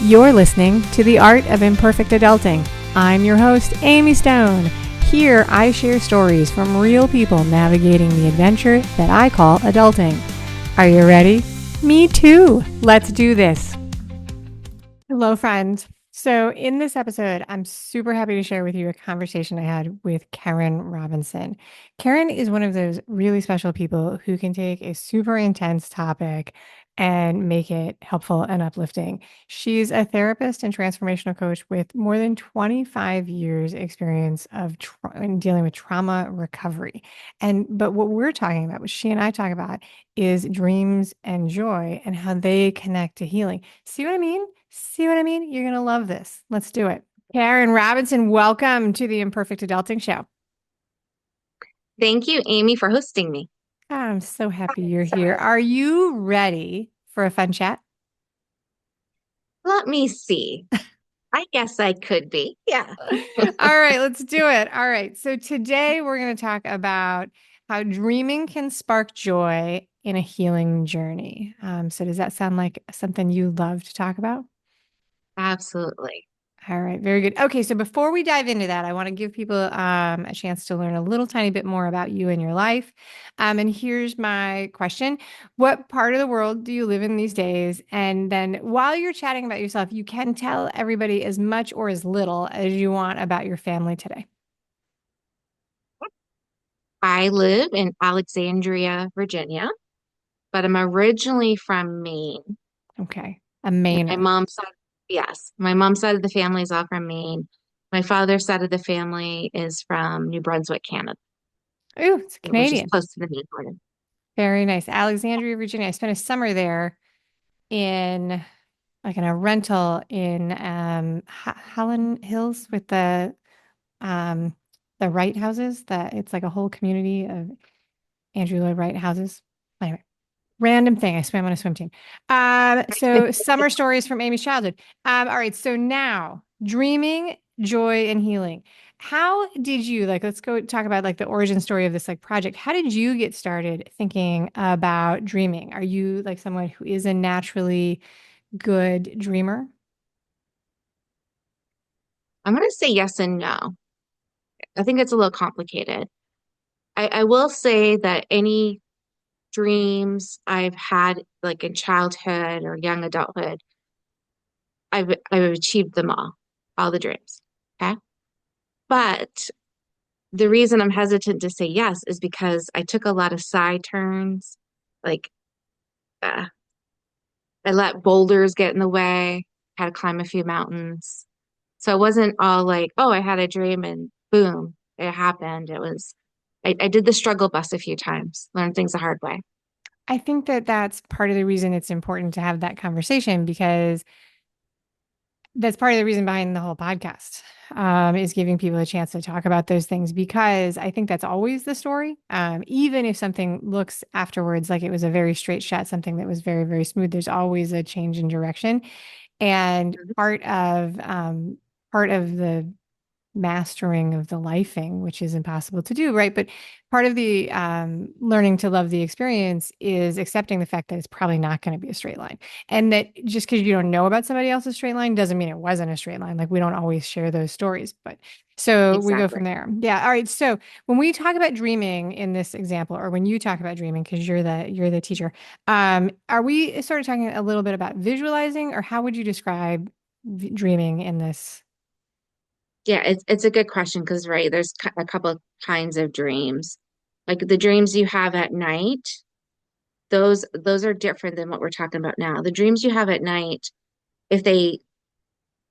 You're listening to The Art of Imperfect Adulting. I'm your host, Amy Stone. Here, I share stories from real people navigating the adventure that I call adulting. Are you ready? Me too. Let's do this. Hello, friends. So in this episode, I'm super happy to share with you a conversation I had with Karen Robinson. Karen is one of those really special people who can take a super intense topic and make it helpful and uplifting. She's a therapist and transformational coach with more than 25 years experience of in dealing with trauma recovery. But what we're talking about, what she and I talk about, is dreams and joy and how they connect to healing. See what I mean? See what I mean? You're going to love this. Let's do it. Karen Robinson, welcome to the Imperfect Adulting Show. Thank you, Amy, for hosting me. I'm so happy you're here. Are you ready for a fun chat? Let me see. I guess I could be. Yeah. All right, let's do it. All right. So today we're going to talk about how dreaming can spark joy in a healing journey. So does that sound like something you love to talk about? Absolutely. All right, very good. Okay, so before we dive into that, I want to give people a chance to learn a little tiny bit more about you and your life. And here's my question. What part of the world do you live in these days? And then while you're chatting about yourself, you can tell everybody as much or as little as you want about your family today. I live in Alexandria, Virginia, but I'm originally from Maine. Okay, a My Mainer. mom's side, yes, my mom's side of the family is all from Maine. My father's side of the family is from New Brunswick, Canada, Ooh, it's which is Canadian. close to the Maine border. Very nice. Alexandria, Virginia. I spent a summer there in like in a rental in Helen Hills with um the Wright houses. That it's like a whole community of Andrew Lloyd Wright houses. Anyway, random thing. I swam on a swim team. So summer stories from Amy's childhood. All right. So now dreaming, joy, and healing. How did you like? Let's go talk about like the origin story of this like project. How did you get started thinking about dreaming? Are you like someone who is a naturally good dreamer? I'm going to say yes and no. I think it's a little complicated. I will say that any dreams I've had, like in childhood or young adulthood, I've achieved them all the dreams. Okay. But the reason I'm hesitant to say yes is because I took a lot of side turns. Like uh, I let boulders get in the way, had to climb a few mountains. So it wasn't all like, oh, I had a dream and boom, it happened. I did the struggle bus a few times, learned things the hard way. I think that that's part of the reason it's important to have that conversation because that's part of the reason behind the whole podcast is giving people a chance to talk about those things because I think that's always the story. Even if something looks afterwards like it was a very straight shot, something that was very, very smooth, there's always a change in direction. And Mhm. part of the mastering of the lifing, which is impossible to do, right? But part of the learning to love the experience is accepting the fact that it's probably not going to be a straight line. And that just because you don't know about somebody else's straight line doesn't mean it wasn't a straight line. Like we don't always share those stories. But so we go Exactly. from there. Yeah. All right. So when we talk about dreaming in this example, or when you talk about dreaming, because you're the teacher, are we sort of talking a little bit about visualizing, or how would you describe dreaming in this? Yeah, it's a good question because, right, there's a couple of kinds of dreams. Like the dreams you have at night, those are different than what we're talking about now. The dreams you have at night, if they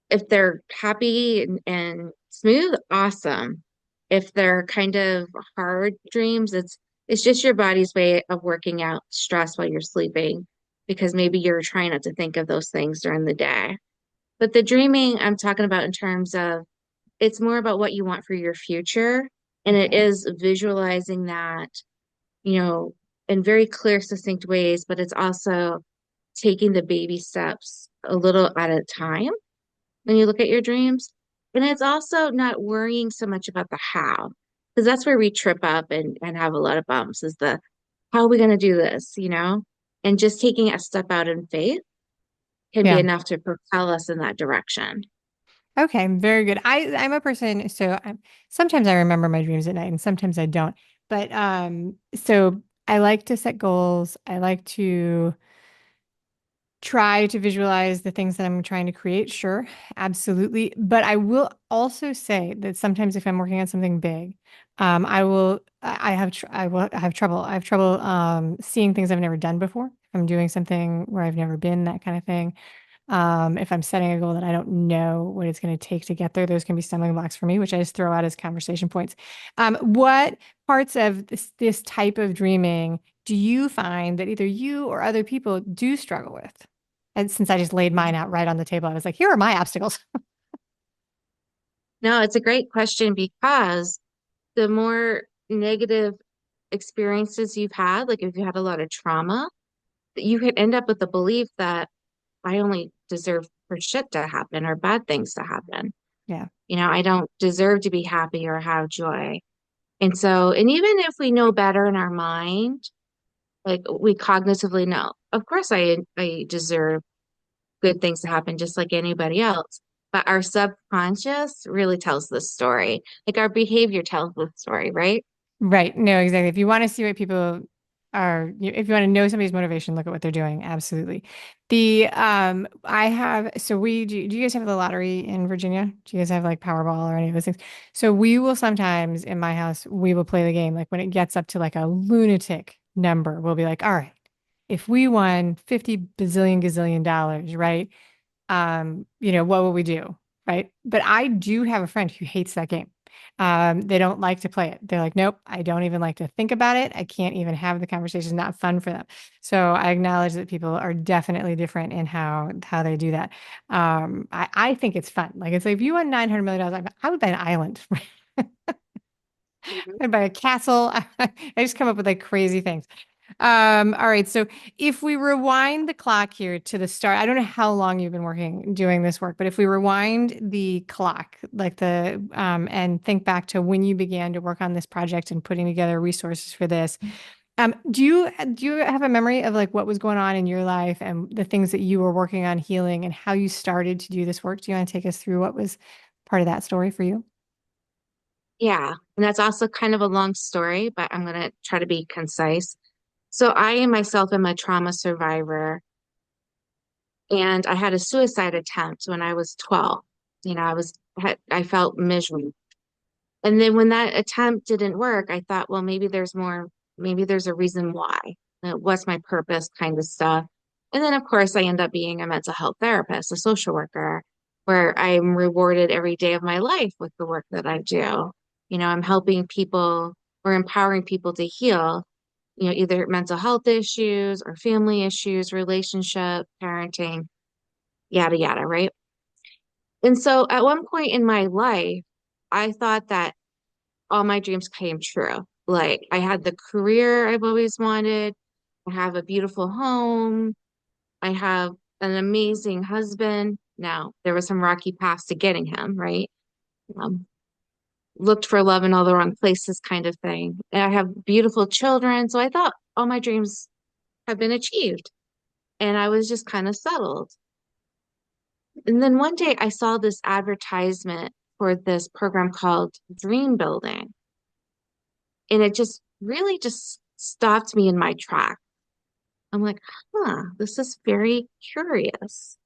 if they're happy and smooth, awesome. If they're kind of hard dreams, it's just your body's way of working out stress while you're sleeping because maybe you're trying not to think of those things during the day. But the dreaming I'm talking about in terms of it's more about what you want for your future. And it Okay. is visualizing that, you know, in very clear, succinct ways, but it's also taking the baby steps a little at a time when you look at your dreams. And it's also not worrying so much about the how, because that's where we trip up and have a lot of bumps is how are we going to do this, And just taking a step out in faith can be Yeah. enough to propel us in that direction. Okay, very good. I'm a person, so sometimes I remember my dreams at night and sometimes I don't. But so I like to set goals. I like to try to visualize the things that I'm trying to create. Sure, absolutely. But I will also say that sometimes if I'm working on something big, I will have trouble. I have trouble seeing things I've never done before. If I'm doing something where I've never been, that kind of thing. If I'm setting a goal that I don't know what it's going to take to get there, those can be stumbling blocks for me, which I just throw out as conversation points. What parts of this type of dreaming do you find that either you or other people do struggle with? And since I just laid mine out right on the table, I was like, here are my obstacles. No, it's a great question because the more negative experiences you've had, like if you had a lot of trauma, you could end up with the belief that I only deserve for shit to happen or bad things to happen. Yeah. I don't deserve to be happy or have joy. And so, and even if we know better in our mind, like we cognitively know, of course I deserve good things to happen just like anybody else. But our subconscious really tells the story. Like our behavior tells the story, right? Right. No, exactly. If you want to see what people are, if you want to know somebody's motivation, look at what they're doing. Absolutely. I have, so do you guys have the lottery in Virginia? Do you guys have like Powerball or any of those things? So we will sometimes in my house, we will play the game. Like when it gets up to like a lunatic number, we'll be like, all right, if we won 50 bazillion gazillion dollars, right? What will we do? Right. But I do have a friend who hates that game. They don't like to play it. They're like, nope, I don't even like to think about it. I can't even have the conversation. It's not fun for them. So I acknowledge that people are definitely different in how they do that. I think it's fun. Like it's like if you won $900 million, I would buy an island. Mhm. I'd buy a castle. I just come up with like crazy things. All right. So if we rewind the clock here to the start, I don't know how long you've been doing this work, but if we rewind the clock, like and think back to when you began to work on this project and putting together resources for this, do you have a memory of like what was going on in your life and the things that you were working on healing and how you started to do this work? Do you want to take us through what was part of that story for you? Yeah. And that's also kind of a long story, but I'm going to try to be concise. So I myself am a trauma survivor, and I had a suicide attempt when I was 12. I felt miserable. And then when that attempt didn't work, I thought, well, maybe there's a reason why. What's my purpose kind of stuff. And then, of course, I end up being a mental health therapist, a social worker, where I'm rewarded every day of my life with the work that I do. I'm helping people or empowering people to heal, either mental health issues or family issues, relationship, parenting, yada, yada, right? And so at one point in my life, I thought that all my dreams came true. Like I had the career I've always wanted. I have a beautiful home. I have an amazing husband. Now, there was some rocky paths to getting him, right? Um, Looked for love in all the wrong places, kind of thing. And I have beautiful children. So I thought all my dreams have been achieved. And I was just kind of settled. And then one day I saw this advertisement for this program called Dream Building. And it just really just stopped me in my track. I'm like, this is very curious.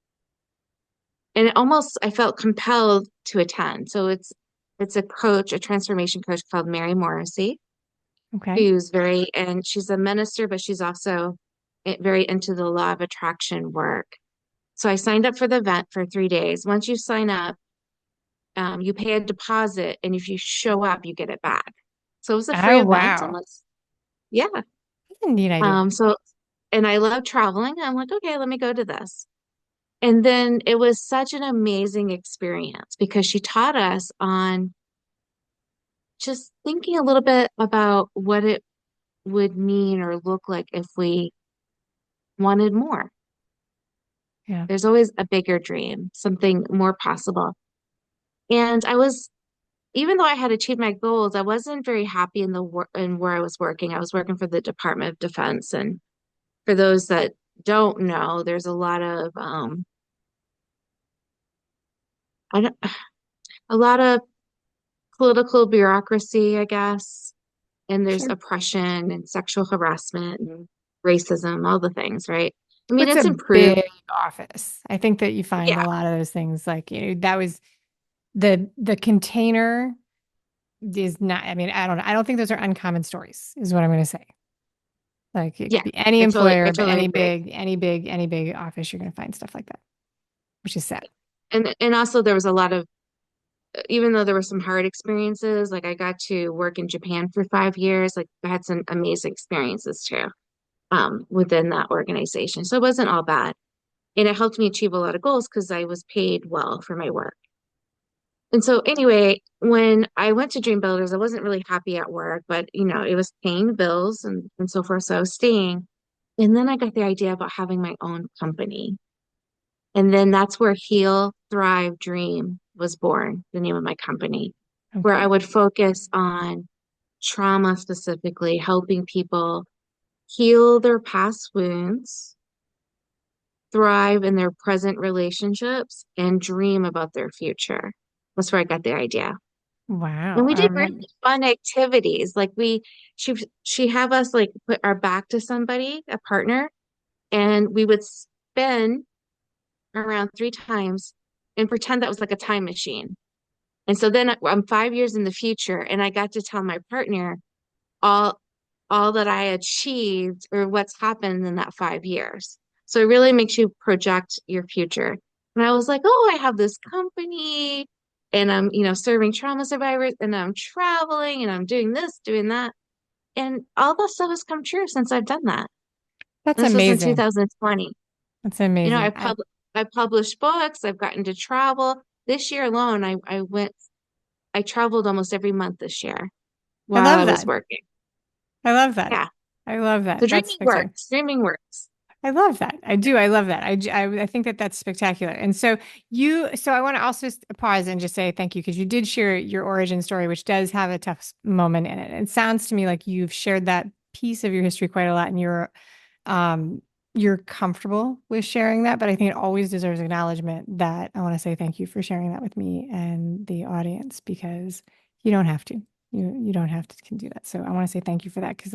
And I felt compelled to attend. So it's a transformation coach called Mary Morrissey, Okay. and she's a minister, but she's also very into the law of attraction work. So I signed up for the event for 3 days. Once you sign up, you pay a deposit, and if you show up, you get it back. So it was a free Oh, event. wow. Yeah. That's a neat idea. So, and I love traveling. I'm like, okay, let me go to this. And then it was such an amazing experience because she taught us on just thinking a little bit about what it would mean or look like if we wanted more. Yeah. There's always a bigger dream, something more possible. And even though I had achieved my goals, I wasn't very happy in the work in where I was working. I was working for the Department of Defense, and for those that don't know, there's a lot of I don't, a lot of political bureaucracy, I guess, and there's Sure. oppression and sexual harassment and racism, all the things, right? I mean, It's a it's improved. big office. I think that you find a Yeah, lot of those things like, that was the container is not, I mean, I don't think those are uncommon stories, is what I'm going to say. Like it yeah, could be any I employer, but totally agree. any big office, you're going to find stuff like that, which is sad. And also there was a lot of, even though there were some hard experiences, like I got to work in Japan for 5 years, like I had some amazing experiences too, within that organization. So it wasn't all bad. And it helped me achieve a lot of goals because I was paid well for my work. And so anyway, when I went to Dream Builders, I wasn't really happy at work, but it was paying the bills and so forth. So I was staying. And then I got the idea about having my own company. And then that's where Heal, Thrive, Dream was born, the name of my company, Oh, where I cool. would focus on trauma specifically, helping people heal their past wounds, thrive in their present relationships, and dream about their future. That's where I got the idea. And Wow. we did really fun activities. Like she she have us like put our back to somebody, a partner, and we would spin around 3 times and pretend that was like a time machine. And so then I'm 5 years in the future, and I got to tell my partner all all that I achieved or what's happened in that 5 years. So it really makes you project your future. And I was like, oh, I have this company and I'm, serving trauma survivors and I'm traveling and I'm doing this, doing that. And all that stuff has come true since I've done that. That's And this was in amazing. 2020. That's You know, amazing. I published books, I've gotten to travel. This year alone, I traveled almost every month this year I while love I was that. working. I love that. Yeah. I love So that. That's dreaming spectacular. works. Dreaming works. I love that. I do. I love that. I think that that's spectacular. And so I want to also pause and just say thank you because you did share your origin story, which does have a tough moment in it. It sounds to me like you've shared that piece of your history quite a lot and um, you're comfortable with sharing that, but I think it always deserves acknowledgement that I want to say thank you for sharing that with me and the audience because you don't have to. You don't have to can do that. So I want to say thank you for that because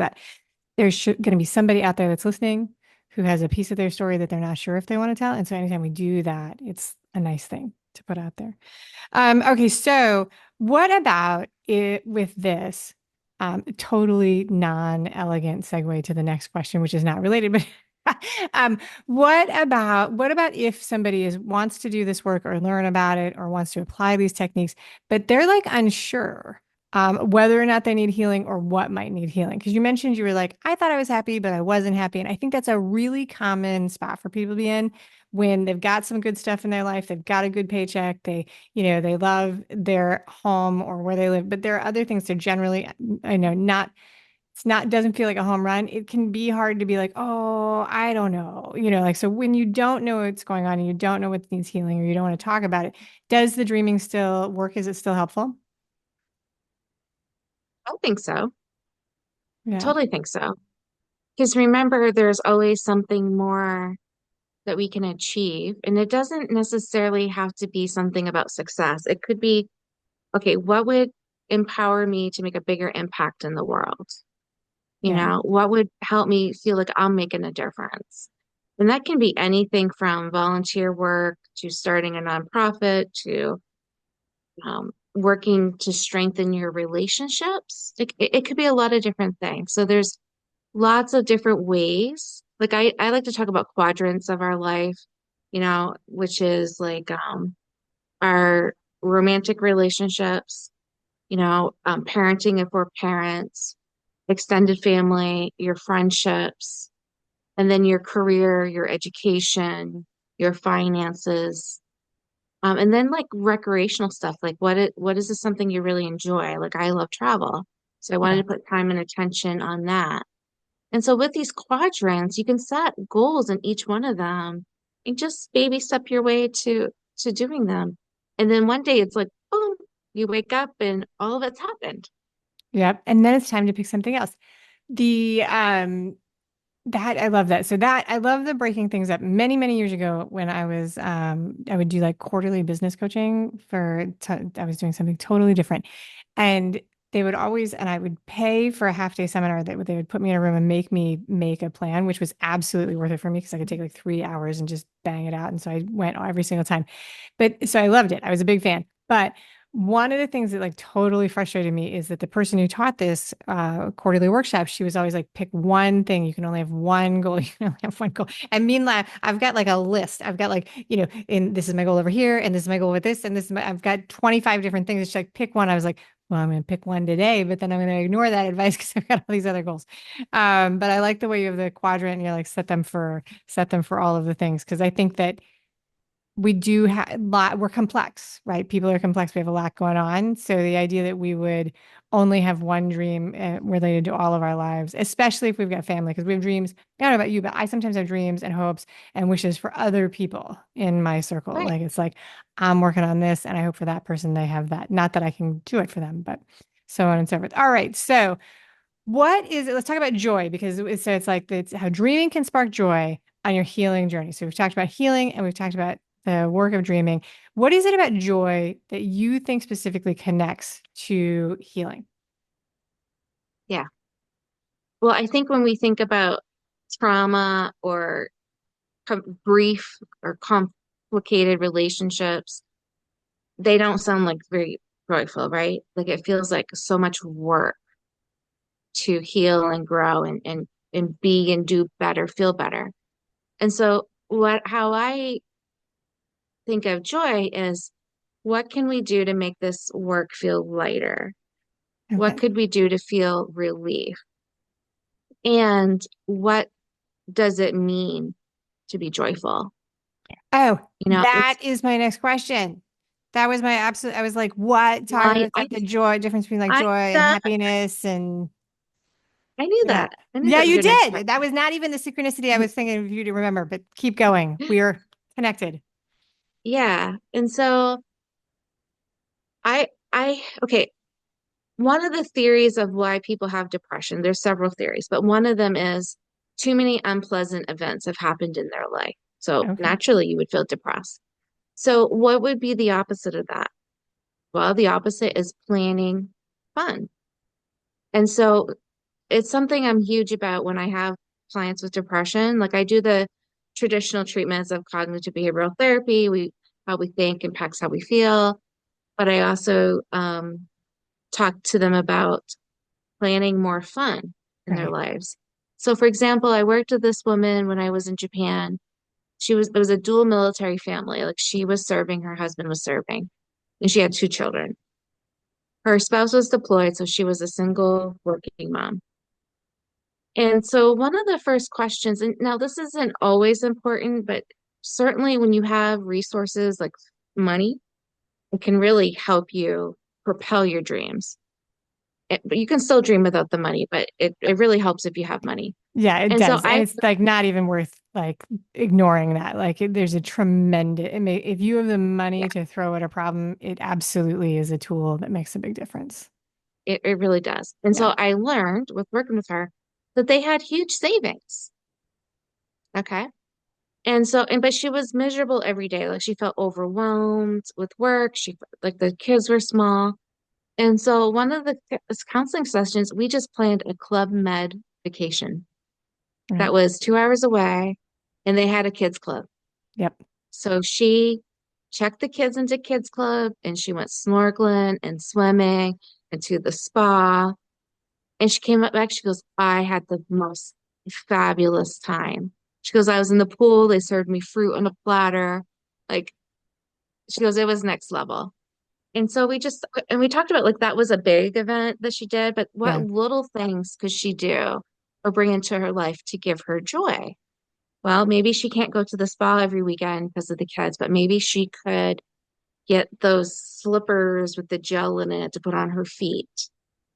there's going to be somebody out there that's listening who has a piece of their story that they're not sure if they want to tell. And so anytime we do that, it's a nice thing to put out there. Okay, so what about it with this totally non-elegant segue to the next question, which is not related, but what about if somebody wants to do this work or learn about it or wants to apply these techniques, but they're like unsure whether or not they need healing or what might need healing? Because you mentioned you were like, I thought I was happy, but I wasn't happy. And I think that's a really common spot for people to be in when they've got some good stuff in their life, they've got a good paycheck, they love their home or where they live, but there are other things that generally, I know, doesn't feel like a home run. It can be hard to be like, oh, I don't know, like, so when you don't know what's going on and you don't know what needs healing or you don't want to talk about it, does the dreaming still work? Is it still helpful? I think so. I Yeah. totally think so. Because remember, there's always something more that we can achieve. And it doesn't necessarily have to be something about success. It could be, okay, what would empower me to make a bigger impact in the world? Yeah. What would help me feel like I'm making a difference? And that can be anything from volunteer work to starting a nonprofit to working to strengthen your relationships. It could be a lot of different things. So there's lots of different ways. Like I like to talk about quadrants of our life, which is like our romantic relationships, parenting if we're parents, extended family, your friendships, and then your career, your education, your finances. And then like recreational stuff, like what is this something you really enjoy? Like I love travel. So I wanted Yeah. to put time and attention on that. And so with these quadrants, you can set goals in each one of them and just baby step your way to doing them. And then one day it's like, boom, you wake up and all of it's happened. Yep. And then it's time to pick something else. The That I love that. So that I love the breaking things up. Many, many years ago when I would do like quarterly business coaching I was doing something totally different. And they would always, and I would pay for a half day seminar that they would put me in a room and make me make a plan, which was absolutely worth it for me because I could take like 3 hours and just bang it out. And so I went every single time. But so I loved it. I was a big fan. But one of the things that like totally frustrated me is that the person who taught this quarterly workshop, she was always like, pick one thing. You can only have one goal. You can only have one goal. And meanwhile, I've got like a list. I've got like, and this is my goal over here, and this is my goal with this, and I've got 25 different things. She's like, pick one. I was like, well, I'm going to pick one today, but then I'm going to ignore that advice because I've got all these other goals. But I like the way you have the quadrant and you're like, set them for all of the things. Cause I think that we do have a lot, we're complex, right? People are complex. We have a lot going on. So the idea that we would only have one dream related to all of our lives, especially if we've got family, because we have dreams. I don't know about you, but I sometimes have dreams and hopes and wishes for other people in my circle. Right. Like it's like, I'm working on this and I hope for that person they have that. Not that I can do it for them, but so on and so forth. All right. So what is it? Let's talk about joy because it's like it's how dreaming can spark joy on your healing journey. So we've talked about healing and we've talked about the work of dreaming. What is it about joy that you think specifically connects to healing? Yeah. Well, I think when we think about trauma or grief or complicated relationships, they don't sound like very joyful, right? Like it feels like so much work to heal and grow and be and do better, feel better. And so how I think of joy is what can we do to make this work feel lighter? What Okay. could we do to feel relief? And what does it mean to be joyful? Oh, It's that is my next question. That was my absolute. I was like, what? Talking why about like the joy difference between like I joy knew and that. happiness and I knew yeah. that. I knew Yeah, that was you your next did. That question. was not even the synchronicity I was thinking of you to remember, but keep going. We are connected. Yeah. And so okay. One of the theories of why people have depression, there's several theories, but one of them is too many unpleasant events have happened in their life. So Okay. naturally you would feel depressed. So what would be the opposite of that? Well, the opposite is planning fun. And so it's something I'm huge about when I have clients with depression. Like I do the traditional treatments of cognitive behavioral therapy. How we think impacts how we feel. But I also talk to them about planning more fun in their Right. lives. So for example, I worked with this woman when I was in Japan. It was a dual military family. Like she was serving, her husband was serving, and she had two children. Her spouse was deployed, so she was a single working mom. And so one of the first questions, and now this isn't always important, but certainly when you have resources like money, it can really help you propel your dreams. But you can still dream without the money, but it really helps if you have money. Yeah, it And so does. And it's like not even worth like ignoring that. Like there's a tremendous, if you have the yeah, money to throw at a problem, it absolutely is a tool that makes a big difference. it really does. And Yeah. so I learned with working with her that they had huge savings. Okay. But she was miserable every day. Like she felt overwhelmed with work. Like the kids were small. And so one of the counseling sessions, we just planned a Club Med vacation that Right. was 2 hours away, and they had a kids club. Yep. So she checked the kids into kids club, and she went snorkeling and swimming and to the spa. And she came up back. She goes, I had the most fabulous time. She goes, I was in the pool. They served me fruit on a platter. Like she goes, it was next level. And so we talked about like that was a big event that she did, but what Yeah. little things could she do or bring into her life to give her joy? Well, maybe she can't go to the spa every weekend because of the kids, but maybe she could get those slippers with the gel in it to put on her feet.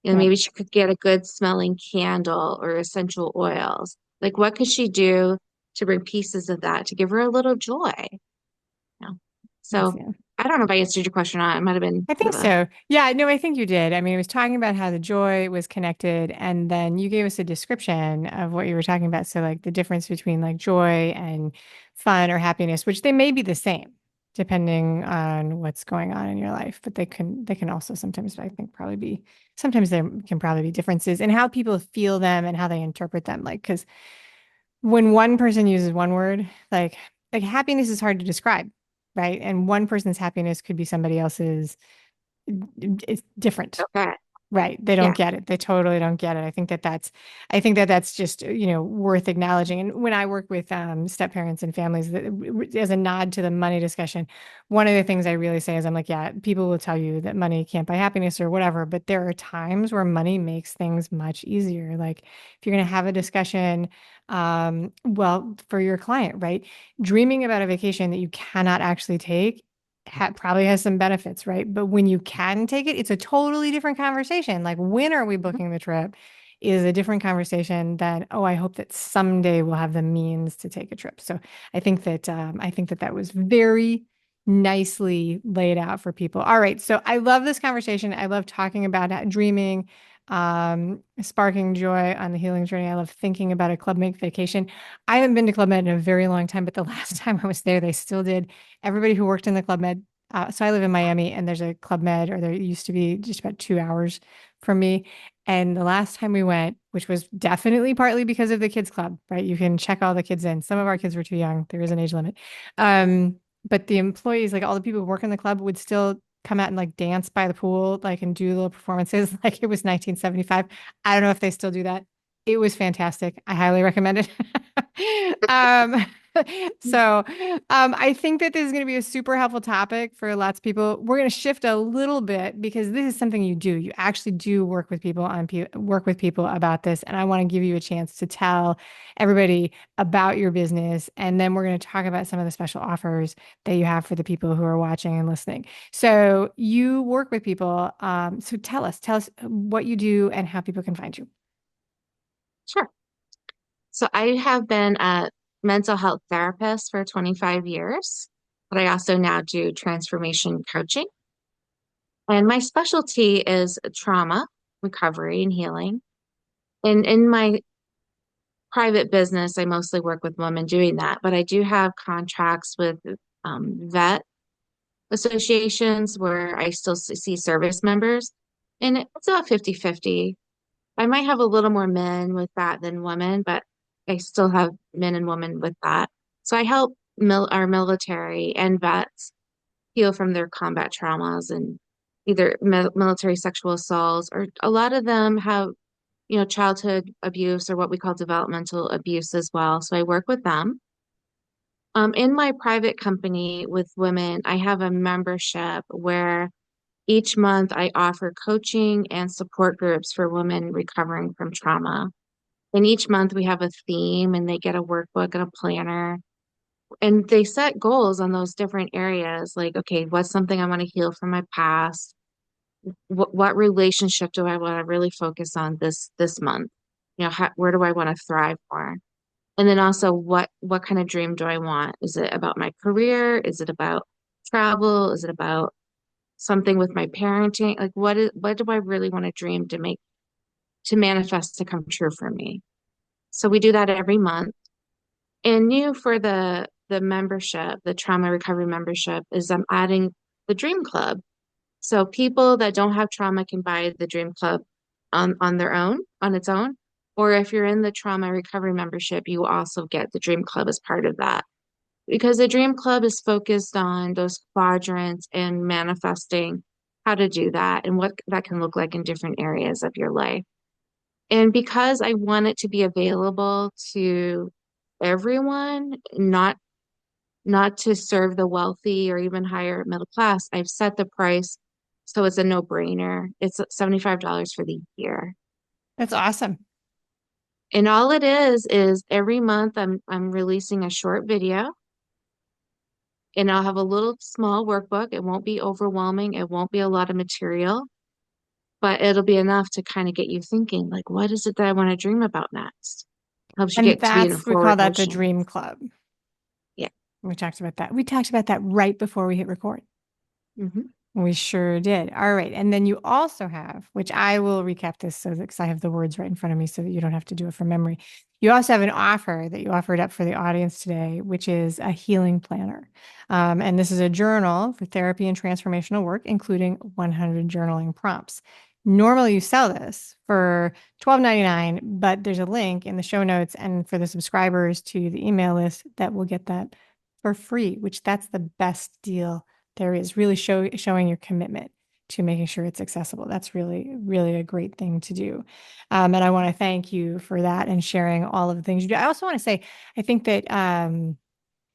Yep. Maybe she could get a good smelling candle or essential oils. Like, what could she do to bring pieces of that to give her a little joy? You know? That's So yeah. don't know if I answered your question or not. It might have been I kind think of a so. Yeah, no, I think you did. I mean, it was talking about how the joy was connected, and then you gave us a description of what you were talking about. So, like the difference between like joy and fun or happiness, which they may be the same depending on what's going on in your life, but they can also sometimes, I think, probably be sometimes there can probably be differences in how people feel them and how they interpret them. Like, because when one person uses one word, like happiness is hard to describe, right? And one person's happiness could be somebody else's it's different. okay. Right. They don't Yeah. get it. They totally don't get it. I think that that's just, worth acknowledging. And when I work with step parents and families, as a nod to the money discussion, one of the things I really say is I'm like, yeah, people will tell you that money can't buy happiness or whatever, but there are times where money makes things much easier. Like if you're going to have a discussion, well, for your client, right? Dreaming about a vacation that you cannot actually take probably has some benefits, right? But when you can take it, it's a totally different conversation. Like, when are we booking the trip is a different conversation than, oh, I hope that someday we'll have the means to take a trip. So I think that that was very nicely laid out for people. All right. So I love this conversation. I love talking about dreaming, sparking joy on the healing journey. I love thinking about a Club Med vacation. I haven't been to Club Med in a very long time, but the last time I was there, they still did everybody who worked in the Club Med. So I live in Miami and there's a Club Med, or there used to be just about 2 hours from me. And the last time we went, which was definitely partly because of the kids club, right? You can check all the kids in. Some of our kids were too young. There is an age limit. But the employees, like all the people who work in the club would still come out and like dance by the pool, like and do little performances like it was 1975. I don't know if they still do that. It was fantastic. I highly recommend it. um, so I think that this is going to be a super helpful topic for lots of people. We're going to shift a little bit because this is something you do. You actually do work with people work with people about this, and I want to give you a chance to tell everybody about your business, and then we're going to talk about some of the special offers that you have for the people who are watching and listening. So you work with people. So tell us what you do and how people can find you. Sure. So I have been a mental health therapist for 25 years, but I also now do transformation coaching. And my specialty is trauma, recovery, and healing. And in my private business, I mostly work with women doing that, but I do have contracts with vet associations where I still see service members, and it's about 50-50. I might have a little more men with that than women, but I still have men and women with that. So I help our military and vets heal from their combat traumas and either military sexual assaults, or a lot of them have, childhood abuse or what we call developmental abuse as well. So I work with them. In my private company with women, I have a membership where each month I offer coaching and support groups for women recovering from trauma. And each month we have a theme and they get a workbook and a planner. And they set goals on those different areas. Like, okay, what's something I want to heal from my past? What relationship do I want to really focus on this month? Where do I want to thrive more? And then also what kind of dream do I want? Is it about my career? Is it about travel? Is it about something with my parenting? Like what do I really want to dream to manifest to come true for me? So we do that every month. And new for the membership, the trauma recovery membership, is I'm adding the Dream Club. So people that don't have trauma can buy the Dream Club on their own, on its own. Or if you're in the trauma recovery membership, you also get the Dream Club as part of that. Because the Dream Club is focused on those quadrants and manifesting how to do that and what that can look like in different areas of your life. And because I want it to be available to everyone, not to serve the wealthy or even higher middle class, I've set the price so it's a no-brainer. It's $75 for the year. That's awesome. And all it is every month I'm releasing a short video, and I'll have a little small workbook. It won't be overwhelming. It won't be a lot of material, but it'll be enough to kind of get you thinking, like, what is it that I want to dream about next? Helps you And get to be in a we call forward that the motion. Dream Club. Yeah. We talked about that. We talked about that right before we hit record. Hmm. We sure did. All right. And then you also have, which I will recap this so that because I have the words right in front of me so that you don't have to do it from memory. You also have an offer that you offered up for the audience today, which is a healing planner. And this is a journal for therapy and transformational work, including 100 journaling prompts. Normally, you sell this for $12.99, but there's a link in the show notes and for the subscribers to the email list that will get that for free, which that's the best deal there is, really showing your commitment to making sure it's accessible. That's really, really a great thing to do. And I want to thank you for that and sharing all of the things you do. I also want to say, I think that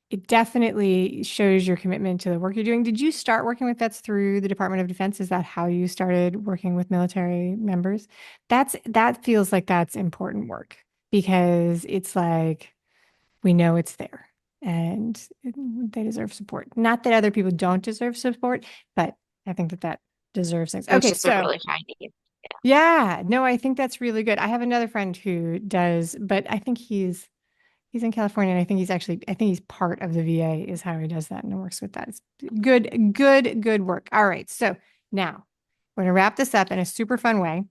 it definitely shows your commitment to the work you're doing. Did you start working with vets through the Department of Defense? Is that how you started working with military members? That feels like that's important work because it's like we know it's there and they deserve support. Not that other people don't deserve support, but I think that that deserves things. It was Okay, just a so really high need. yeah, no, I think that's really good. I have another friend who does, but I think he's in California, and I think he's part of the VA is how he does that and works with that. It's good work. All right, so now we're gonna wrap this up in a super fun way.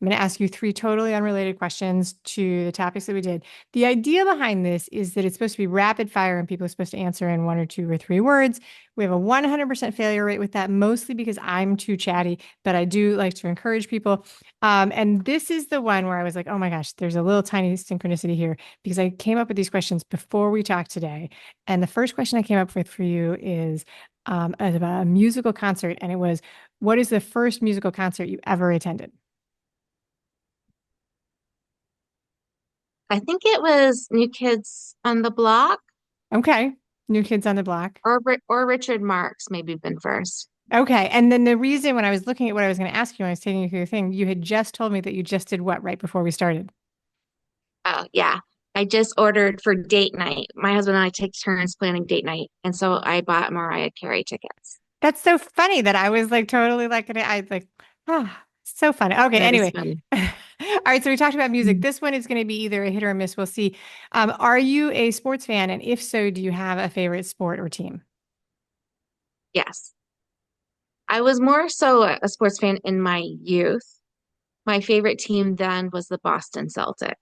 I'm going to ask you three totally unrelated questions to the topics that we did. The idea behind this is that it's supposed to be rapid fire and people are supposed to answer in 1 or 2 or 3 words. We have a 100% failure rate with that, mostly because I'm too chatty, but I do like to encourage people. And this is the one where I was like, oh my gosh, there's a little tiny synchronicity here because I came up with these questions before we talked today. And the first question I came up with for you is about a musical concert. And it was, what is the first musical concert you ever attended? I think it was New Kids on the Block Okay. New Kids on the Block. or Richard Marx maybe been first. Okay. And then the reason when I was looking at what I was going to ask you when I was taking you through the thing, you had just told me that you just did what right before we started? Oh, yeah. I just ordered for date night. My husband and I take turns planning date night. And so I bought Mariah Carey tickets. That's so funny that I was like totally like, I like, ah, so funny. Okay. That is Anyway. funny. All right. So we talked about music. Mm. This one is going to be either a hit or a miss. We'll see. Are you a sports fan? And if so, do you have a favorite sport or team? Yes. I was more so a sports fan in my youth. My favorite team then was the Boston Celtics.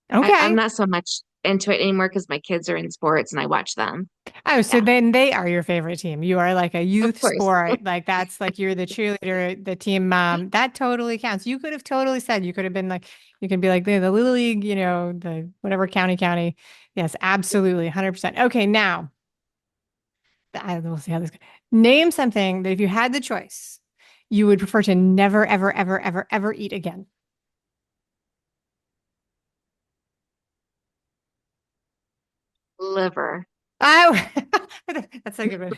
I'm Okay. not so much into it anymore because my kids are in sports and I watch them. Oh, so Yeah, then they are your favorite team. You are like a of youth course. sport. Like that's like you're the cheerleader, the team mom. That totally counts. You could have totally said, you could have been like, you could be like the Little League, the whatever county. Yes, absolutely. 100%. Okay. Now we'll see how this goes. Name something that if you had the choice, you would prefer to never, ever, ever, ever, ever eat again. Liver. Oh, that's a good one.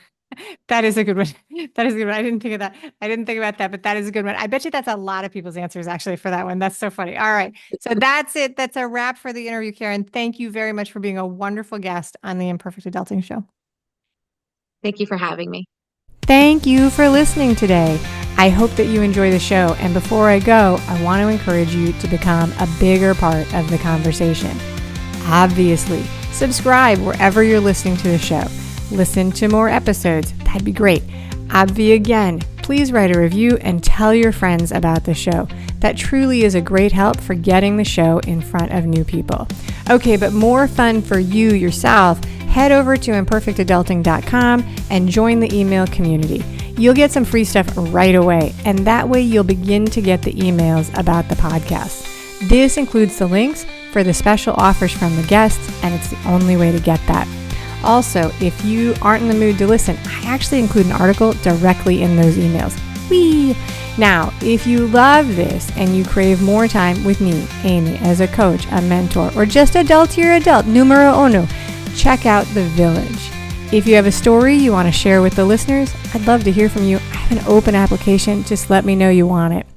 That is a good one. That is a good one. I didn't think of that. I didn't think about that, but that is a good one. I bet you that's a lot of people's answers actually for that one. That's so funny. All right. So that's it. That's a wrap for the interview, Karen. Thank you very much for being a wonderful guest on the Imperfect Adulting Show. Thank you for having me. Thank you for listening today. I hope that you enjoy the show. And before I go, I want to encourage you to become a bigger part of the conversation. Obviously, subscribe wherever you're listening to the show. Listen to more episodes. That'd be great. Obvi again, please write a review and tell your friends about the show. That truly is a great help for getting the show in front of new people. Okay, but more fun for you yourself, head over to imperfectadulting.com and join the email community. You'll get some free stuff right away, and that way you'll begin to get the emails about the podcast. This includes the links for the special offers from the guests, and it's the only way to get that. Also, if you aren't in the mood to listen, I actually include an article directly in those emails. Whee! Now, if you love this and you crave more time with me, Amy, as a coach, a mentor, or just adultier adult, numero uno, check out The Village. If you have a story you want to share with the listeners, I'd love to hear from you. I have an open application. Just let me know you want it.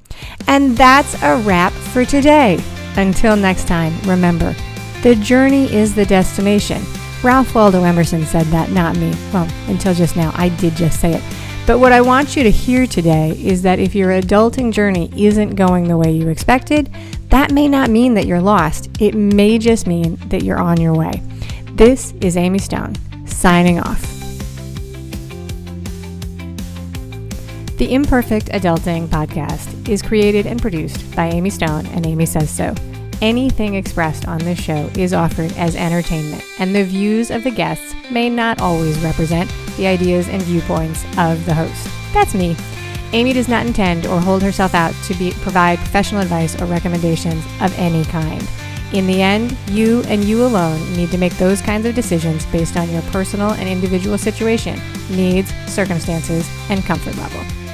And that's a wrap for today. Until next time, remember, the journey is the destination. Ralph Waldo Emerson said that, not me. Well, until just now, I did just say it. But what I want you to hear today is that if your adulting journey isn't going the way you expected, that may not mean that you're lost. It may just mean that you're on your way. This is Amy Stone, signing off. The Imperfect Adulting podcast is created and produced by Amy Stone and Amy Says So. Anything expressed on this show is offered as entertainment, and the views of the guests may not always represent the ideas and viewpoints of the host. That's me. Amy does not intend or hold herself out to provide professional advice or recommendations of any kind. In the end, you and you alone need to make those kinds of decisions based on your personal and individual situation, needs, circumstances, and comfort level.